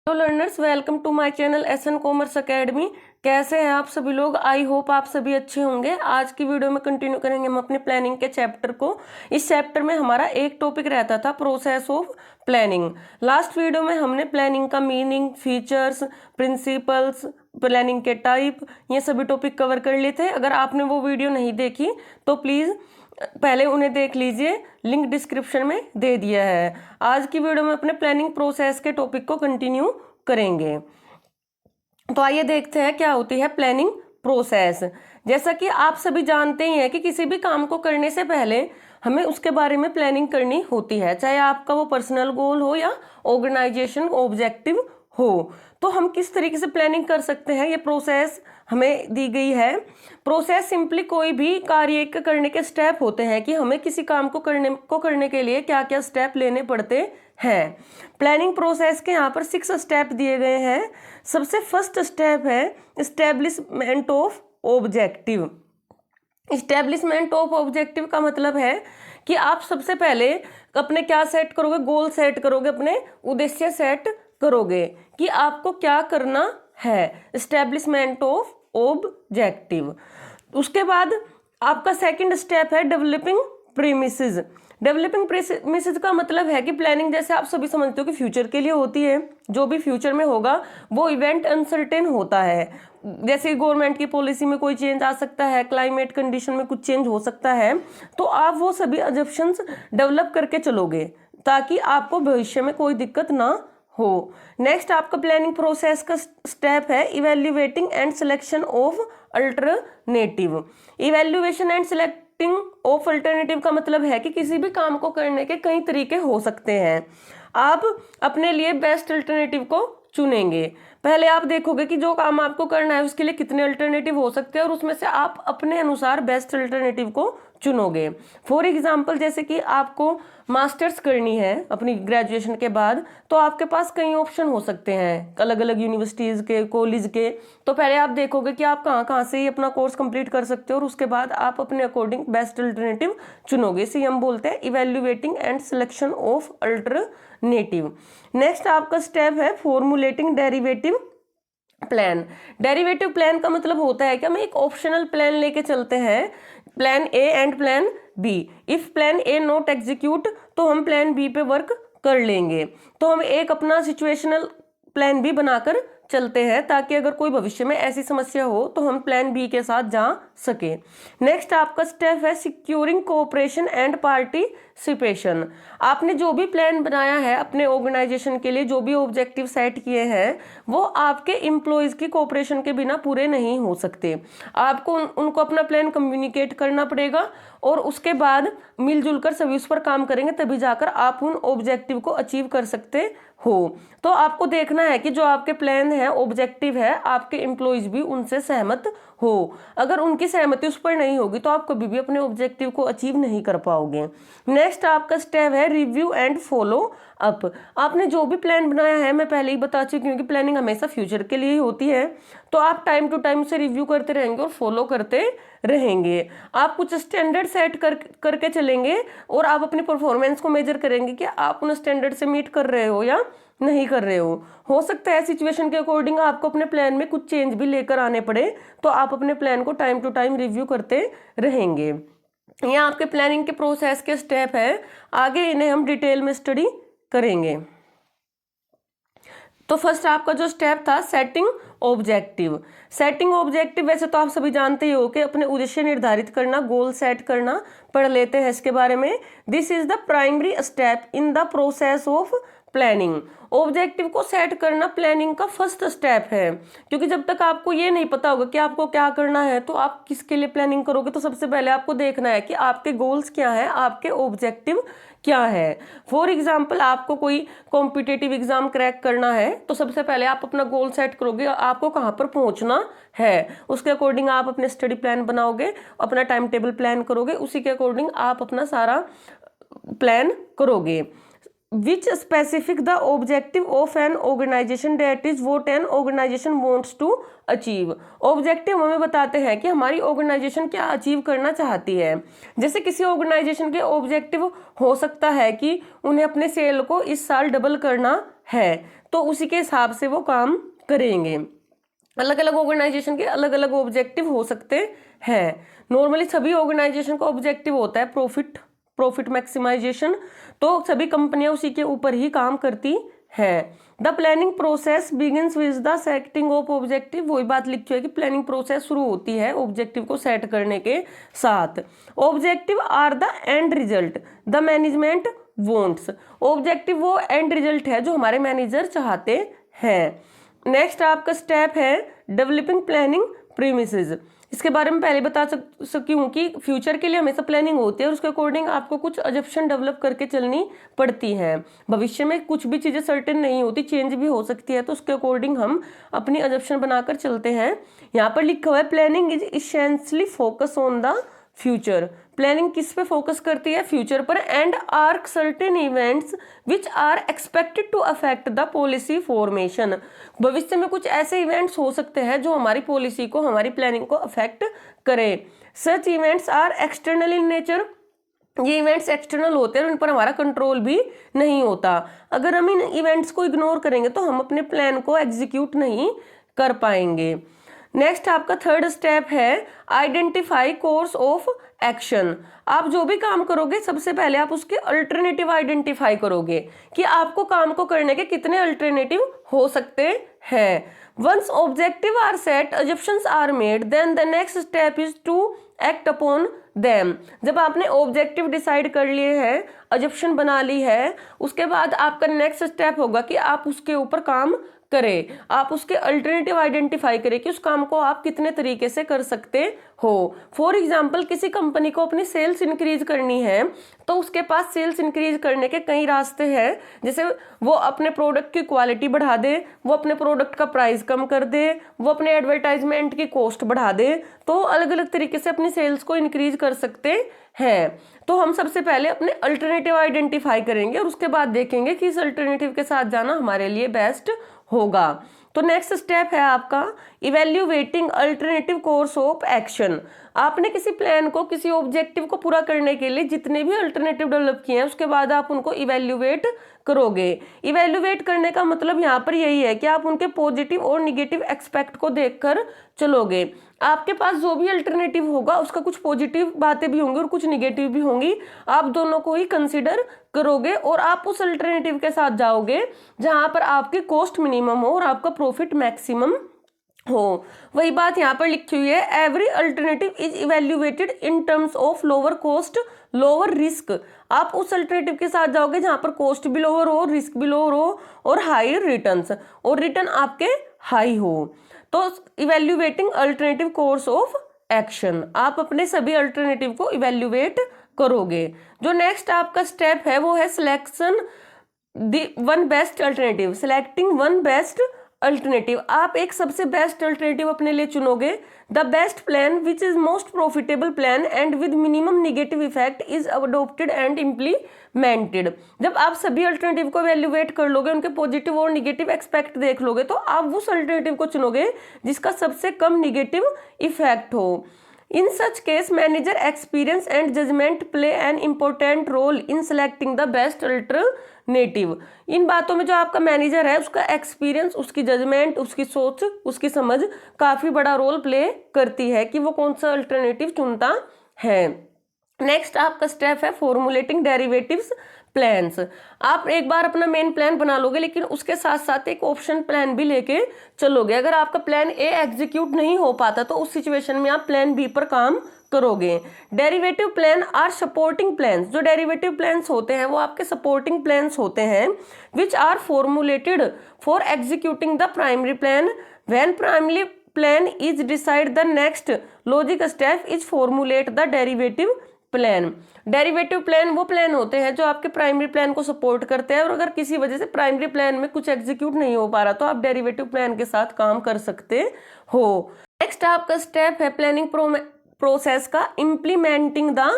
Hello learners, welcome to my channel SN commerce academy. कैसे हैं आप सभी लोग? आई होप आप सभी अच्छे होंगे। आज की वीडियो में कंटिन्यू करेंगे हम अपने प्लानिंग के चैप्टर को। इस चैप्टर में हमारा एक टॉपिक रहता था process of planning. Last video में हमने प्लानिंग का मीनिंग, फीचर्स, प्रिंसिपल्स, प्लानिंग के टाइप, ये सभी टॉपिक कवर कर लिए थे। अगर आपने वो वीडियो नहीं देखी तो प्लीज़ पहले उन्हें देख लीजिए, लिंक डिस्क्रिप्शन में दे दिया है। आज की वीडियो में अपने प्लानिंग प्रोसेस के टॉपिक को कंटिन्यू करेंगे। तो आइए देखते हैं क्या होती है प्लानिंग प्रोसेस। जैसा कि आप सभी जानते ही हैं कि किसी भी काम को करने से पहले हमें उसके बारे में प्लानिंग करनी होती है, चाहे आपका वो पर्सनल गोल हो या ऑर्गेनाइजेशन ऑब्जेक्टिव हो। तो हम किस तरीके से प्लानिंग कर सकते हैं, ये प्रोसेस हमें दी गई है। प्रोसेस सिंपली कोई भी कार्य के करने के स्टेप होते हैं कि हमें किसी काम को करने के लिए क्या क्या स्टेप लेने पड़ते हैं। प्लानिंग प्रोसेस के यहाँ पर 6 स्टेप दिए गए हैं। सबसे फर्स्ट स्टेप है establishment of objective. Establishment of objective का मतलब है कि आप सबसे पहले अपने क्या सेट करोगे, गोल सेट करोगे, अपने उद्देश्य सेट करोगे कि आपको क्या करना है। Establishment of objective. उसके बाद आपका सेकंड स्टेप है डेवलपिंग प्रीमिसेस। डेवलपिंग प्रीमिसेस का मतलब है कि प्लानिंग, जैसे आप सभी समझते हो कि फ्यूचर के लिए होती है। जो भी फ्यूचर में होगा वो इवेंट अनसर्टेन होता है। जैसे गवर्नमेंट की पॉलिसी में कोई चेंज आ सकता है, क्लाइमेट कंडीशन में कुछ चेंज हो सकता है। तो आप वो सभी अजम्पशंस डेवलप करके चलोगे ताकि आपको भविष्य में कोई दिक्कत ना हो। नेक्स्ट आपका प्लानिंग प्रोसेस का स्टेप है evaluating and selection of alternative. Evaluation and selecting of alternative का मतलब है कि किसी भी काम को करने के कई तरीके हो सकते हैं। आप अपने लिए बेस्ट अल्टरनेटिव को चुनेंगे। पहले आप देखोगे कि जो काम आपको करना है उसके लिए कितने अल्टरनेटिव हो सकते हैं और उसमें से आप अपने अनुसार बेस्ट अल्टरनेटिव को चुनोगे। फॉर एग्जाम्पल, जैसे कि आपको मास्टर्स करनी है अपनी ग्रेजुएशन के बाद, तो आपके पास कई ऑप्शन हो सकते हैं अलग अलग यूनिवर्सिटीज़ के, कॉलेज के। तो पहले आप देखोगे कि आप कहाँ कहाँ से ही अपना कोर्स कंप्लीट कर सकते हो और उसके बाद आप अपने अकॉर्डिंग बेस्ट अल्टरनेटिव चुनोगे। इसे हम बोलते हैं evaluating and selection of alternative. Next आपका स्टेप है formulating derivative plan. Derivative plan का मतलब होता है कि हम एक ऑप्शनल प्लान लेके चलते हैं, plan A and plan B. If plan A not execute तो हम प्लान बी पे वर्क कर लेंगे। तो हम एक अपना सिचुएशनल प्लान बी बनाकर चलते हैं ताकि अगर कोई भविष्य में ऐसी समस्या हो तो हम प्लान बी के साथ जा सके। नेक्स्ट आपका स्टेप है सिक्योरिंग कोऑपरेशन एंड पार्टिसिपेशन। आपने जो भी प्लान बनाया है अपने ऑर्गेनाइजेशन के लिए, जो भी ऑब्जेक्टिव सेट किए हैं, वो आपके एम्प्लॉयज की कोऑपरेशन के बिना पूरे नहीं हो सकते। आपको उनको अपना प्लान कम्युनिकेट करना पड़ेगा और उसके बाद मिलजुल कर सभी उस पर काम करेंगे, तभी जाकर आप उन ऑब्जेक्टिव को अचीव कर सकते हो। तो आपको देखना है कि जो आपके प्लान है, ऑब्जेक्टिव है, आपके एम्प्लॉयज भी उनसे सहमत हो। अगर उनकी सहमति उस पर नहीं होगी तो आप कभी भी अपने ऑब्जेक्टिव को अचीव नहीं कर पाओगे। नेक्स्ट आपका स्टेप है रिव्यू एंड फॉलो अप। आपने जो भी प्लान बनाया है, मैं पहले ही बता चुकी हूँ कि प्लानिंग हमेशा फ्यूचर के लिए ही होती है, तो आप टाइम टू टाइम से रिव्यू करते रहेंगे और फॉलो करते रहेंगे। आप कुछ स्टैंडर्ड सेट करके चलेंगे और आप अपनी परफॉर्मेंस को मेजर करेंगे कि आप उन स्टैंडर्ड से मीट कर रहे हो या नहीं कर रहे हो सकता है सिचुएशन के अकॉर्डिंग आपको अपने प्लान में कुछ चेंज भी लेकर आने पड़े, तो आप अपने प्लान को टाइम टू टाइम रिव्यू करते रहेंगे। ये आपके प्लानिंग के प्रोसेस के स्टेप है। आगे इन्हें हम डिटेल में स्टडी करेंगे। तो फर्स्ट आपका जो स्टेप था सेटिंग ऑब्जेक्टिव। सेटिंग ऑब्जेक्टिव वैसे तो आप सभी जानते ही हो कि अपने उद्देश्य निर्धारित करना, गोल सेट करना। पढ़ लेते हैं इसके बारे में। This is the primary step in the process of planning. Objective को सेट करना प्लानिंग का फर्स्ट स्टेप है, क्योंकि जब तक आपको ये नहीं पता होगा कि आपको क्या करना है तो आप किसके लिए प्लानिंग करोगे। तो सबसे पहले आपको देखना है कि आपके गोल्स क्या है, आपके ऑब्जेक्टिव क्या है। फॉर एग्जाम्पल, आपको कोई कॉम्पिटिटिव एग्जाम क्रैक करना है तो सबसे पहले आप अपना गोल सेट करोगे, आपको कहाँ पर पहुँचना है। उसके अकॉर्डिंग आप अपने स्टडी प्लान बनाओगे, अपना टाइम टेबल प्लान करोगे, उसी के अकॉर्डिंग आप अपना सारा प्लान करोगे। which specific the objective of an organization, that is what an organization wants to achieve। Objective हमें बताते हैं कि हमारी ऑर्गेनाइजेशन क्या अचीव करना चाहती है। जैसे किसी ऑर्गेनाइजेशन के ऑब्जेक्टिव हो सकता है कि उन्हें अपने सेल को इस साल डबल करना है, तो उसी के हिसाब से वो काम करेंगे। अलग अलग ऑर्गेनाइजेशन के अलग अलग ऑब्जेक्टिव हो सकते हैं। नॉर्मली सभी ऑर्गेनाइजेशन का ऑब्जेक्टिव होता है प्रॉफिट मैक्सिमाइजेशन, तो सभी कंपनियां उसी के ऊपर ही काम करती हैं। The planning process begins with the setting of objective, वही बात लिखी है कि प्लानिंग प्रोसेस शुरू होती है ऑब्जेक्टिव को सेट करने के साथ। Objective are the end result the management wants, objective वो एंड रिजल्ट है जो हमारे मैनेजर चाहते हैं। नेक्स्ट आपका स्टेप है डेवलपिंग प्लानिंग प्रीमिसेस। इसके बारे में पहले बता सकी हूँ कि फ्यूचर के लिए हमेशा प्लानिंग होती है और उसके अकॉर्डिंग आपको कुछ अजम्पशन डेवलप करके चलनी पड़ती है। भविष्य में कुछ भी चीज़ें सर्टेन नहीं होती, चेंज भी हो सकती है, तो उसके अकॉर्डिंग हम अपनी अजम्पशन बनाकर चलते हैं। यहाँ पर लिखा हुआ है planning is essentially focus on the future. Planning किस पे फोकस करती है? फ्यूचर पर। And are certain events which are expected to affect the policy formation. भविष्य में कुछ ऐसे इवेंट्स हो सकते हैं जो हमारी पॉलिसी को, हमारी प्लानिंग को अफेक्ट करें। Such events are external in nature, ये इवेंट्स एक्सटर्नल होते हैं, उन पर हमारा कंट्रोल भी नहीं होता। अगर हम इन इवेंट्स को इग्नोर करेंगे तो हम अपने प्लान को एग्जीक्यूट नहीं कर पाएंगे। नेक्स्ट आपका थर्ड स्टेप है आइडेंटिफाई कोर्स ऑफ एक्शन। आप जो भी काम करोगे सबसे पहले आप उसके अल्टरनेटिव आइडेंटिफाई करोगे कि आपको काम को करने के कितने अल्टरनेटिव हो सकते हैं। Once objective are set, assumptions are made, then the next step is to act upon them. जब आपने ऑब्जेक्टिव डिसाइड कर लिए हैं, assumption बना ली है, उसके बाद आपका नेक्स्ट स्टेप होगा कि आप उसके ऊपर काम करें, आप उसके अल्टरनेटिव आइडेंटिफाई करें कि उस काम को आप कितने तरीके से कर सकते हो। फॉर एग्जाम्पल किसी कंपनी को अपनी सेल्स इंक्रीज करनी है तो उसके पास सेल्स इंक्रीज करने के कई रास्ते हैं। जैसे वो अपने प्रोडक्ट की क्वालिटी बढ़ा दे, वो अपने प्रोडक्ट का प्राइस कम कर दे, वो अपने एडवर्टाइजमेंट की कॉस्ट बढ़ा दे, तो अलग अलग तरीके से अपनी सेल्स को इंक्रीज कर सकते हैं। तो हम सबसे पहले अपने अल्टरनेटिव आइडेंटिफाई करेंगे और उसके बाद देखेंगे कि इस अल्टरनेटिव के साथ जाना हमारे लिए बेस्ट होगा। तो नेक्स्ट स्टेप है आपका evaluating alternative course of action. आपने किसी प्लान को, किसी ऑब्जेक्टिव को पूरा करने के लिए जितने भी अल्टरनेटिव डेवलप किए हैं उसके बाद आप उनको इवेल्युएट करोगे। इवेल्युएट करने का मतलब यहाँ पर यही है कि आप उनके पॉजिटिव और निगेटिव एक्सपेक्ट को देखकर चलोगे। आपके पास जो भी अल्टरनेटिव होगा उसका कुछ पॉजिटिव बातें भी होंगी और कुछ निगेटिव भी होंगी, आप दोनों को ही कंसीडर करोगे और आप उस अल्टरनेटिव के साथ जाओगे जहां पर आपकी कॉस्ट मिनिमम हो और आपका प्रॉफिट मैक्सिमम हो। वही बात यहाँ पर लिखी हुई है, every alternative is evaluated in terms of lower cost lower risk. आप उस अल्टरनेटिव के साथ जाओगे जहां पर कॉस्ट भी लोअर हो, रिस्क भी लोअर हो और हाई रिटर्न्स, और रिटर्न आपके हाई हो। तो evaluating alternative course of action, आप अपने सभी अल्टरनेटिव को इवेल्युएट करोगे। जो नेक्स्ट आपका स्टेप है वो है selection the one best alternative, selecting one best alternative. आप एक सबसे बेस्ट अल्टरनेटिव अपने लिए चुनोगे। The best plan which is most profitable plan and with minimum negative effect is adopted and implemented. जब आप सभी अल्टरनेटिव को वैल्यूएट कर लोगे, उनके पॉजिटिव और निगेटिव एक्सपेक्ट देख लोगे, तो आप उस अल्टरनेटिव को चुनोगे जिसका सबसे कम निगेटिव इफेक्ट हो। In such case, manager experience and judgment play an important role in selecting the best alternative. इन बातों में जो आपका मैनेजर है उसका एक्सपीरियंस, उसकी जजमेंट, उसकी सोच, उसकी समझ काफी बड़ा रोल प्ले करती है कि वो कौन सा अल्टरनेटिव चुनता है। नेक्स्ट आपका स्टेप है फॉर्मुलेटिंग डेरिवेटिव्स प्लान्स। आप एक बार अपना मेन प्लान बना लोगे लेकिन उसके साथ साथ एक ऑप्शन प्लान भी लेके चलोगे। अगर आपका प्लान ए एग्जीक्यूट नहीं हो पाता तो उस सिचुएशन में आप प्लान बी पर काम करोगे। Derivative plan are supporting plans. जो डेरिवेटिव प्लान्स होते हैं वो आपके सपोर्टिंग प्लान्स होते हैं which are formulated for executing the primary plan. When primary plan is decide the next logic step is formulate the derivative plan. Derivative plan वो plan होते हैं जो आपके प्राइमरी प्लान को सपोर्ट करते हैं और अगर किसी वजह से प्राइमरी प्लान में कुछ एग्जीक्यूट नहीं हो पा रहा तो आप डेरिवेटिव प्लान के साथ काम कर सकते हो। नेक्स्ट आपका स्टेप है प्लानिंग प्रोसेस का implementing the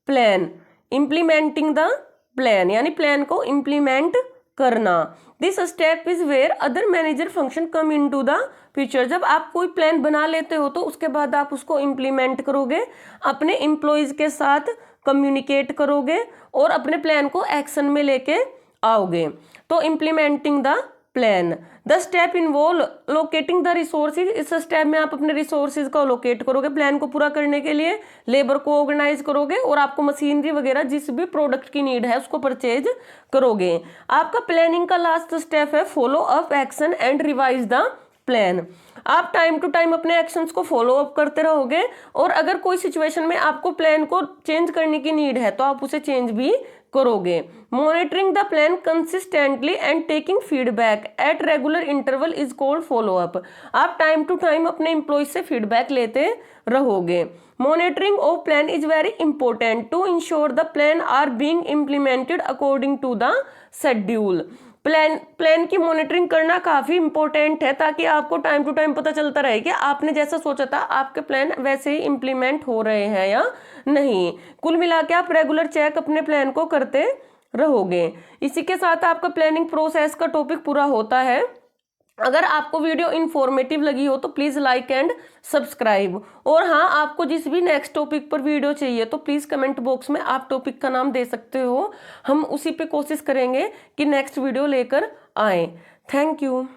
plan. Implementing the plan, यानी प्लान को इम्प्लीमेंट करना। This step is where other manager function come into the picture. जब आप कोई प्लान बना लेते हो तो उसके बाद आप उसको इम्प्लीमेंट करोगे, अपने एम्प्लॉयज के साथ कम्युनिकेट करोगे और अपने प्लान को एक्शन में लेके आओगे। तो implementing the plan, the step involve locating the resources. इस स्टेप में आप अपने रिसोर्सेज को लोकेट करोगे, प्लान को पूरा करने के लिए लेबर को ऑर्गेनाइज करोगे और आपको मशीनरी वगैरह जिस भी प्रोडक्ट की नीड है उसको परचेज करोगे। आपका प्लानिंग का लास्ट स्टेप है follow up action and revise the plan. आप टाइम टू टाइम अपने एक्शंस को फॉलो अप करते रहोगे और अगर कोई सिचुएशन में आपको प्लान को चेंज करने की नीड है तो आप उसे चेंज भी करोगे। Monitoring the plan consistently and taking feedback at regular interval is called follow up. आप टाइम टू टाइम अपने एम्प्लॉयज से फीडबैक लेते रहोगे। Monitoring of plan is very important to ensure the plan are being implemented according to the schedule. Plan की monitoring करना काफी important है ताकि आपको टाइम टू टाइम पता चलता रहे कि आपने जैसा सोचा था आपके प्लान वैसे ही इम्प्लीमेंट हो रहे हैं या नहीं। कुल मिला के आप रेगुलर चेक अपने प्लान को करते रहोगे। इसी के साथ आपका प्लानिंग प्रोसेस का टॉपिक पूरा होता है। अगर आपको वीडियो इन्फॉर्मेटिव लगी हो तो प्लीज़ लाइक एंड सब्सक्राइब। और हाँ, आपको जिस भी नेक्स्ट टॉपिक पर वीडियो चाहिए तो प्लीज़ कमेंट बॉक्स में आप टॉपिक का नाम दे सकते हो, हम उसी पे कोशिश करेंगे कि नेक्स्ट वीडियो लेकर आएँ। Thank you.